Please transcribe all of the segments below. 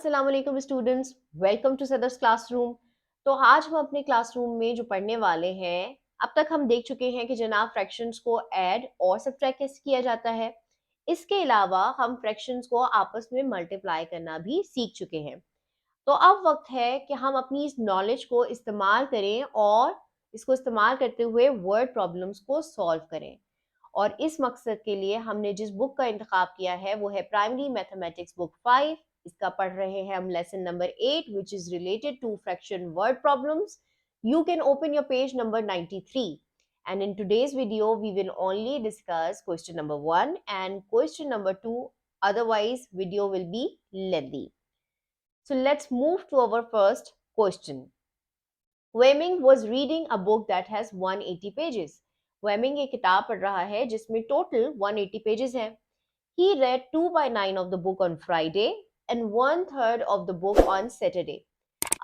अस्सलाम वालेकुम students, welcome to सदर्स classroom. तो आज हम अपने क्लासरूम में जो पढ़ने वाले हैं, अब तक हम देख चुके हैं कि जनाब फ्रैक्शंस को ऐड और सब्ट्रैक्ट कैसे किया जाता है। इसके अलावा हम फ्रैक्शंस को आपस में मल्टीप्लाई करना भी सीख चुके हैं। तो अब वक्त है कि हम अपनी इस नॉलेज को इस्तेमाल करें और इसको इस्तेमाल करते हुए वर्ड प्रॉब्लम्स को सॉल्व करें। और इस मकसद के लिए हमने जिस बुक का इंतखाब किया है वो है प्राइमरी मैथमेटिक्स बुक 5। इसका पढ़ रहे हैं हम lesson number 8 which is related to fraction word problems. You can open your page number 93, and in today's video we will only discuss question number 1 and question number 2, otherwise video will be lengthy. So let's move to our first question. Weming was reading a book that has 180 pages. Weming एक किताब पढ़ रहा है जिसमें total 180 pages हैं. He read 2 by 9 of the book on Friday and 1/3 of the book on Saturday.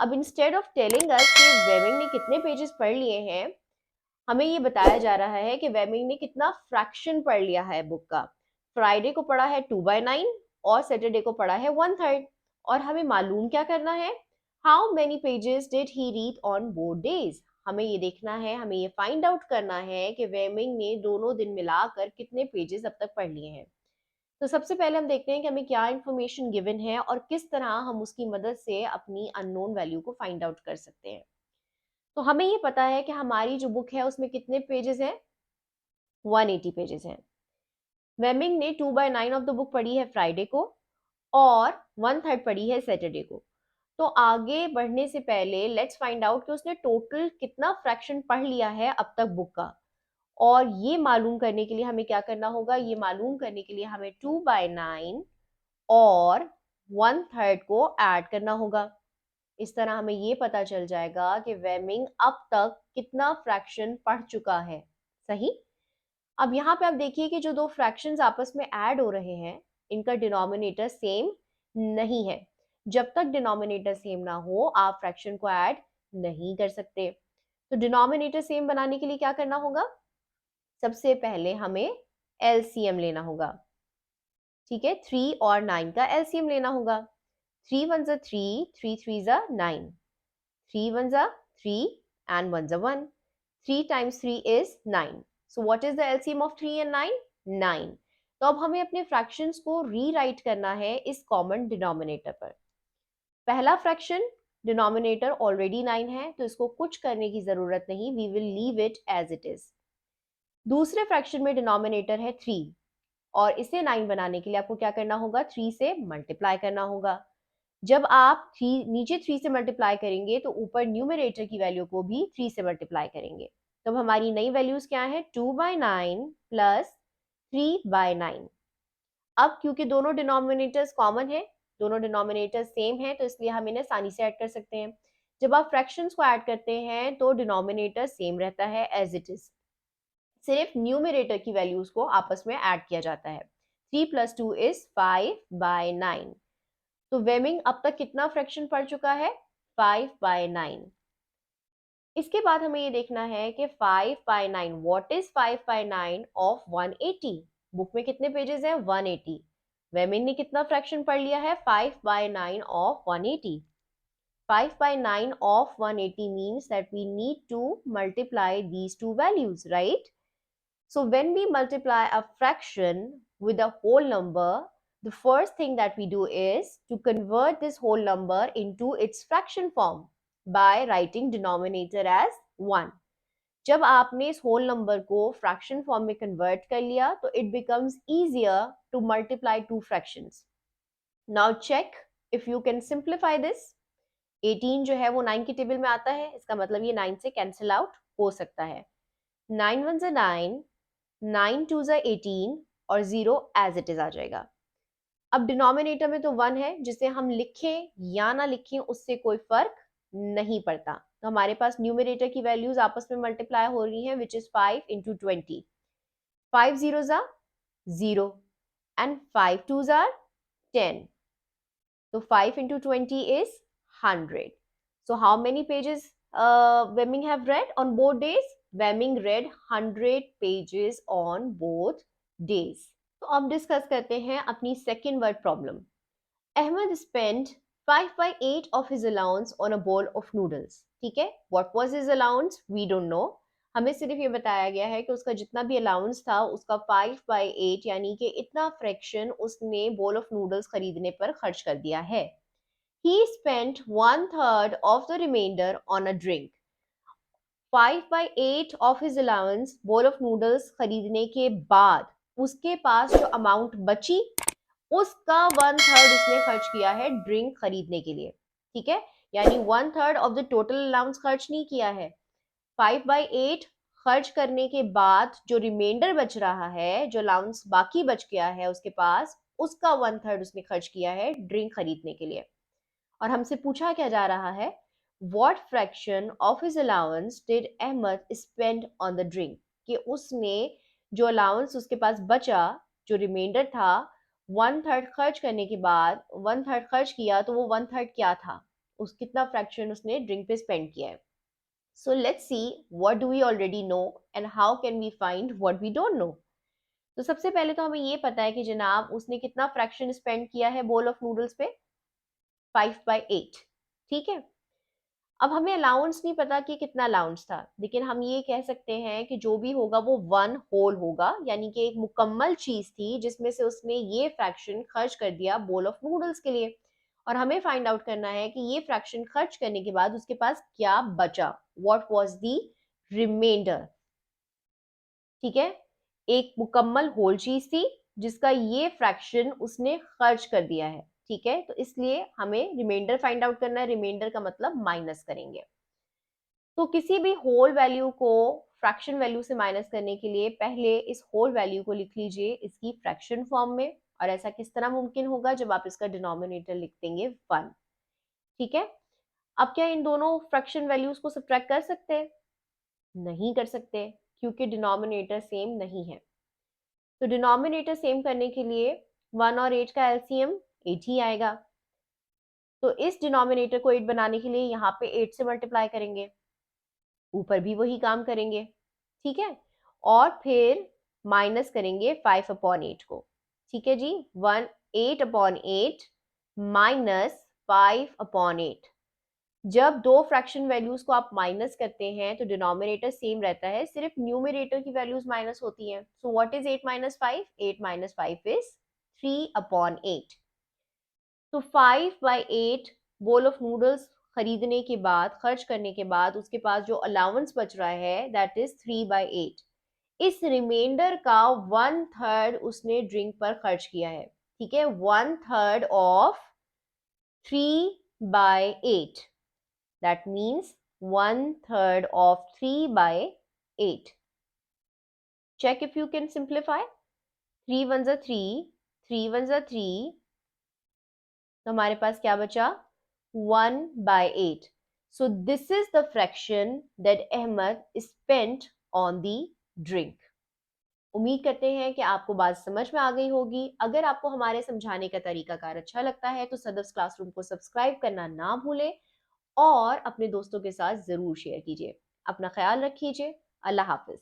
अब instead of telling us कि वेमिंग ने कितने पेजेस पढ़ लिए हैं, हमें ये बताया जा रहा है कि वेमिंग ने कितना फ्रैक्शन पढ़ लिया है बुक का। फ्राइडे को पढ़ा है 2 by 9 और सैटरडे को पढ़ा है 1/3। और हमें मालूम क्या करना है, how many pages did he read on both days. हमें ये देखना है, हमें ये फाइंड आउट करना है कि वेमिंग ने दोनों दिन मिलाकर कितने पेजेस अब तक पढ़ लिए हैं। तो सबसे पहले हम देखते हैं कि हमें क्या इंफॉर्मेशन गिवन है और किस तरह हम उसकी मदद से अपनी अननोन वैल्यू को फाइंड आउट कर सकते हैं। तो हमें ये पता है कि हमारी जो बुक है उसमें कितने पेजेस हैं, 180 पेजेस हैं। वेमिंग ने 2 by 9 ऑफ द बुक पढ़ी है फ्राइडे को और 1/3 पढ़ी है सैटरडे को। तो आगे बढ़ने से पहले लेट्स फाइंड आउट कि उसने टोटल कितना फ्रैक्शन पढ़ लिया है अब तक बुक का। और ये मालूम करने के लिए हमें क्या करना होगा, ये मालूम करने के लिए हमें 2 by 9 और 1/3 को ऐड करना होगा। इस तरह हमें ये पता चल जाएगा कि वेमिंग अब तक कितना फ्रैक्शन पढ़ चुका है। सही। अब यहाँ पे आप देखिए कि जो दो फ्रैक्शंस आपस में ऐड हो रहे हैं, इनका डिनोमिनेटर सेम नहीं है। जब तक डिनोमिनेटर सेम ना हो आप फ्रैक्शन को ऐड नहीं कर सकते। तो डिनोमिनेटर सेम बनाने के लिए क्या करना होगा, सबसे पहले हमें एलसीएम लेना होगा। ठीक है, 3 और 9 का एलसीएम लेना होगा। 3 1 3, 3 3 9, 3 1 3 and 1 1. 3 times 3 is 9. So what is the LCM of 3 and 9? 9. तो अब हमें अपने फ्रैक्शंस को रीराइट करना है इस कॉमन डिनोमिनेटर पर। पहला फ्रैक्शन डिनोमिनेटर ऑलरेडी 9 है तो इसको कुछ करने की जरूरत नहीं, we will leave it as it is. दूसरे फ्रैक्शन में डिनोमिनेटर है 3 और इसे 9 बनाने के लिए आपको क्या करना होगा, 3 से मल्टीप्लाई करना होगा। जब आप 3 नीचे 3 से मल्टीप्लाई करेंगे तो ऊपर न्यूमरेटर की वैल्यू को भी 3 से मल्टीप्लाई करेंगे। तो हमारी नई वैल्यूज क्या है, 2 by 9 प्लस 3 by 9। अब क्योंकि दोनों डिनोमिनेटर्स कॉमन है, दोनों डिनोमिनेटर्स सेम है, तो इसलिए हम इन्हें आसानी से ऐड कर सकते हैं। जब आप फ्रैक्शंस को ऐड करते हैं तो डिनोमिनेटर सेम रहता है एज इट इज, सिर्फ न्यूमरेटर की वैल्यूज को आपस में ऐड किया जाता है। 3 + 2 is 5 by 9। तो वेमिंग अब तक कितना फ्रैक्शन पढ़ चुका है, 5 by 9। इसके बाद हमें ये देखना है कि 5 by 9, what is 5 by 9 of 180। Book में कितने पेजेस हैं, 180। वेमिंग ने कितना फ्रैक्शन पढ़ लिया है, 5 by 9 of 180। 5 by 9 of 180 means that we need to multiply these two values, right? So when we multiply a fraction with a whole number, the first thing that we do is to convert this whole number into its fraction form by writing denominator as 1. जब आपने इस whole number को fraction form में convert कर लिया तो it becomes easier to multiply two fractions. Now check if you can simplify this. 18 जो है वो 9 की टेबल में आता है, इसका मतलब ये 9 से कैंसिल आउट हो सकता है। 9 1 9, 9 2 18 और 0 एज इट इज आ जाएगा। अब डिनोमिनेटर में तो 1 है, जिसे हम लिखें या ना लिखें उससे कोई फर्क नहीं पड़ता। तो हमारे पास न्यूमरेटर की वैल्यूज आपस में मल्टीप्लाई हो रही हैं, which is 5 into 20। 5 zeros are 0 and 5 twos are 10. So 5 into 20 is 100. So how many pages Wemming have read on both days? Wemming read 100 pages on both days. तो अब डिस्कस करते हैं अपनी second word problem. Ahmad spent 5/8 of his allowance on a bowl of noodles. ठीक है, what was his allowance? We don't know. हमें सिर्फ ये बताया गया है कि उसका जितना भी अलाउंस था उसका 5/8 यानी कि इतना फ्रैक्शन उसने बोल ऑफ नूडल्स खरीदने पर खर्च कर दिया है. He spent 1/3 of the remainder on a drink. 5/8 of his allowance bowl of noodles खरीदने के बाद उसके पास जो अमाउंट बची उसका 1/3 उसने खर्च किया है ड्रिंक खरीदने के लिए. ठीक है, यानी 1/3 ऑफ द टोटल अलाउंस खर्च नहीं किया है. 5/8 खर्च करने के बाद जो रिमाइंडर बच रहा है, जो अलाउंस बाकी बच गया है उसके पास, उसका 1/3 उसने खर्च किया है ड्रिंक खरीदने के लिए. और हमसे पूछा क्या जा रहा है, what fraction of his allowance did Ahmad spend on the drink, कि उसने जो अलाउंस उसके पास बचा, जो रिमाइंडर था, 1/3 खर्च करने के बाद 1/3 खर्च किया तो वो 1/3 क्या था, उस कितना फ्रैक्शन उसने ड्रिंक पे स्पेंड किया है. So let's see what do we already know and how can we find what we don't know. तो सबसे पहले तो हमें ये पता है कि जनाब उसने कितना फ्रैक्शन स्पेंड किया है बोल ऑफ नूडल्स पे, 5/8. ठीक है, अब हमें अलाउंस नहीं पता कि कितना अलाउंस था, लेकिन हम ये कह सकते हैं कि जो भी होगा वो वन होल होगा, यानी कि एक मुकम्मल चीज थी जिसमें से उसने ये फ्रैक्शन खर्च कर दिया बोल ऑफ नूडल्स के लिए. और हमें फाइंड आउट करना है कि ये फ्रैक्शन खर्च करने के बाद उसके पास क्या बचा, व्हाट वाज द रिमाइंडर. ठीक है, एक मुकम्मल होल चीज थी जिसका ये फ्रैक्शन उसने खर्च कर दिया है. ठीक है, तो इसलिए हमें रिमाइंडर फाइंड आउट करना है. रिमाइंडर का मतलब माइनस करेंगे. तो किसी भी होल वैल्यू को फ्रैक्शन वैल्यू से माइनस करने के लिए पहले इस होल वैल्यू को लिख लीजिए इसकी फ्रैक्शन फॉर्म में. और ऐसा किस तरह मुमकिन होगा, जब आप इसका डिनोमिनेटर लिख देंगे 1. ठीक है, अब क्या इन दोनों फ्रैक्शन वैल्यूज को सब्ट्रैक्ट कर सकते हैं? नहीं कर सकते, क्योंकि डिनोमिनेटर सेम नहीं है. तो डिनोमिनेटर सेम करने के लिए 1 और 8 का एलसीएम 8 ही आएगा. तो इस डिनोमिनेटर को 8 बनाने के लिए यहाँ पे 8 से मल्टीप्लाई करेंगे, ऊपर भी वही काम करेंगे. ठीक है, और फिर माइनस करेंगे 5/8 को. ठीक है जी, 8/8 माइनस 5/8. जब दो फ्रैक्शन वैल्यूज को आप माइनस करते हैं तो डिनोमिनेटर सेम रहता है, सिर्फ न्यूमरेटर की वैल्यूज माइनस होती हैं. So what is 8 minus 5? 8 minus 5 is 3/8. तो 5/8 बोल ऑफ नूडल्स खरीदने के बाद, खर्च करने के बाद उसके पास जो अलाउंस बच रहा है दैट इज 3/8. इस रिमाइंडर का 1/3 उसने ड्रिंक पर खर्च किया है. ठीक है, 1/3 of 3/8, that means 1/3 of 3/8. Check if you can simplify. 3 1s are 3, 3 1s are 3, तो हमारे पास क्या बचा, 1/8. So this is the fraction that Ahmed spent on the drink. उम्मीद करते हैं कि आपको बात समझ में आ गई होगी. अगर आपको हमारे समझाने का तरीकाकार अच्छा लगता है तो सदर्स क्लासरूम को सब्सक्राइब करना ना भूलें और अपने दोस्तों के साथ जरूर शेयर कीजिए. अपना ख्याल रखिए. अल्लाह हाफिज.